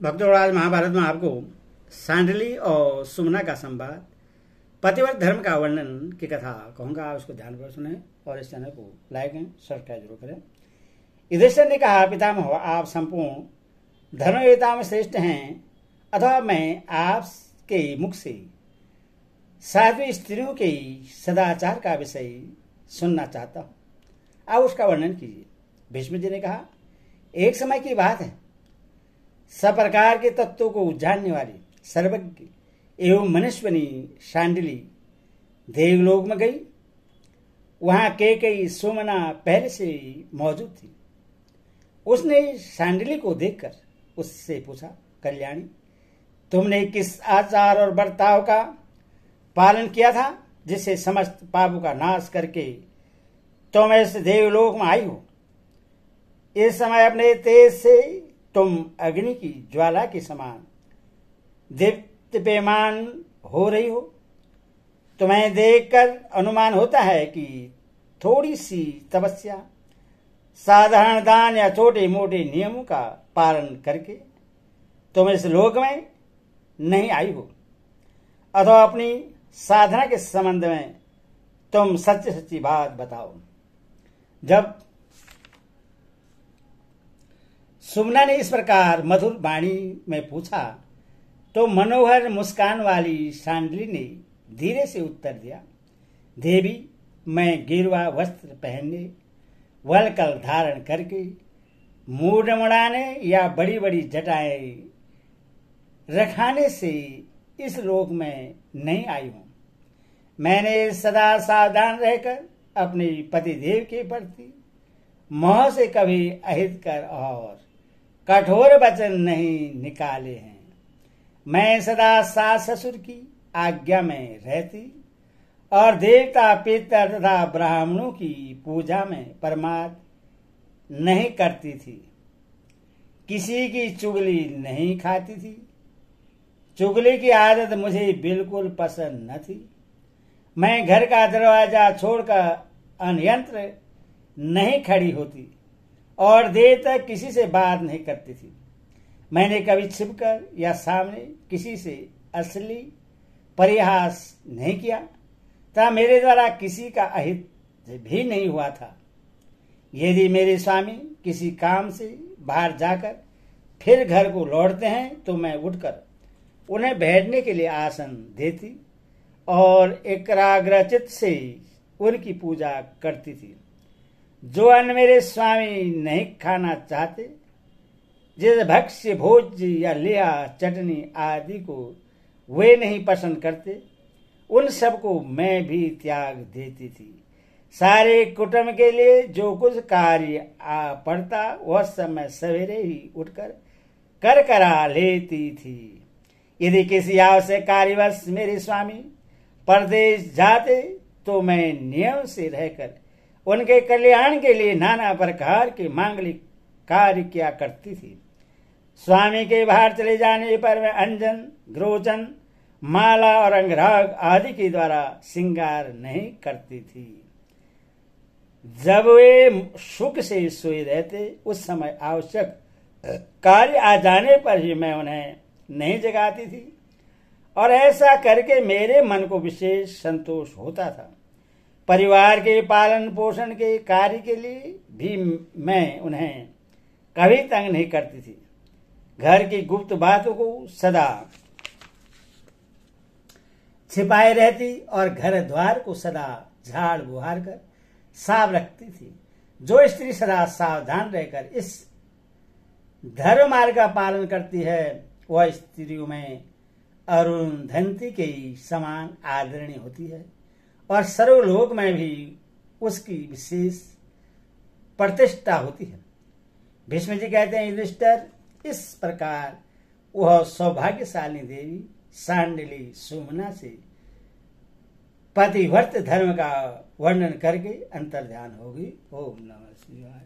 भक्तों, आज महाभारत में आपको सांडली और सुमना का संवाद, पतिव्रत धर्म का वर्णन की कथा कहूंगा। आप उसको ध्यानपूर्वक सुने और इस चैनल को लाइक एंड सब्सक्राइब जरूर करें। युधिष्ठिर ने कहा, पितामह, आप संपूर्ण धर्मवेताओं में श्रेष्ठ हैं, अथवा मैं आपके मुख से साध्वी स्त्रियों के सदाचार का विषय सुनना चाहता हूं। आप उसका वर्णन कीजिए। भीष्म जी ने कहा, एक समय की बात है, सब प्रकार के तत्वों को जानने वाली सर्वज्ञ एवं मनुष्यनी शांडिली देवलोक में गई। वहां कई सुमना पहले से मौजूद थी। उसने शांडिली को देखकर उससे पूछा, कल्याणी, तुमने किस आचार और बर्ताव का पालन किया था जिससे समस्त पापों का नाश करके तुम इस देवलोक में आई हो? इस समय अपने तेज से तुम अग्नि की ज्वाला के समान दीप्तिपेमान हो रही हो। तुम्हें देखकर अनुमान होता है कि थोड़ी सी तपस्या, साधारण दान या छोटे मोटे नियमों का पालन करके तुम इस लोक में नहीं आई हो, अथवा अपनी साधना के संबंध में तुम सच्ची सच्ची बात बताओ। जब सुमना ने इस प्रकार मधुर वाणी में पूछा तो मनोहर मुस्कान वाली शांडिली ने धीरे से उत्तर दिया, देवी, मैं गेरुआ वस्त्र पहनने, वलकल धारण करके, मूड मुड़ाने या बड़ी बड़ी जटाएं रखाने से इस लोक में नहीं आई हूं। मैंने सदा सावधान रहकर अपने पतिदेव के प्रति मोह से कभी अहित कर और कठोर वचन नहीं निकाले हैं। मैं सदा सास ससुर की आज्ञा में रहती और देवता पितर तथा ब्राह्मणों की पूजा में परमार्थ नहीं करती थी। किसी की चुगली नहीं खाती थी। चुगली की आदत मुझे बिल्कुल पसंद न थी। मैं घर का दरवाजा छोड़कर अन्यंत्र नहीं खड़ी होती और देर तक किसी से बात नहीं करती थी। मैंने कभी छिपकर या सामने किसी से असली परिहास नहीं किया तथा मेरे द्वारा किसी का अहित भी नहीं हुआ था। यदि मेरे स्वामी किसी काम से बाहर जाकर फिर घर को लौटते हैं तो मैं उठकर उन्हें बैठने के लिए आसन देती और एकाग्रचित्त से उनकी पूजा करती थी। जो अन्न मेरे स्वामी नहीं खाना चाहते, जिस भक्ष्य भोज्य या लिया चटनी आदि को वे नहीं पसंद करते, उन सबको मैं भी त्याग देती थी। सारे कुटुंब के लिए जो कुछ कार्य आ पड़ता वह सब मैं सवेरे ही उठकर कर करा लेती थी। यदि किसी आवश्यक कार्यवश मेरे स्वामी परदेश जाते तो मैं नियम से रहकर उनके कल्याण के लिए नाना प्रकार के मांगलिक कार्य किया करती थी। स्वामी के बाहर चले जाने पर मैं अंजन, ग्रोचन, माला और अंगराग आदि के द्वारा श्रृंगार नहीं करती थी। जब वे सुख से सोए रहते उस समय आवश्यक कार्य आ जाने पर ही मैं उन्हें नहीं जगाती थी और ऐसा करके मेरे मन को विशेष संतोष होता था। परिवार के पालन पोषण के कार्य के लिए भी मैं उन्हें कभी तंग नहीं करती थी। घर की गुप्त बातों को सदा छिपाए रहती और घर द्वार को सदा झाड़ बुहार कर साफ रखती थी। जो स्त्री सदा सावधान रहकर इस धर्म मार्ग का पालन करती है वह स्त्रियों में अरुंधति के समान आदरणीय होती है और सर्वलोक में भी उसकी विशेष प्रतिष्ठा होती है। भीष्म जी कहते हैं, युधिष्ठिर, इस प्रकार वह सौभाग्यशाली देवी सांडिली सुमना से पतिव्रत धर्म का वर्णन करके अंतर्ध्यान होगी। ओम नमः शिवाय।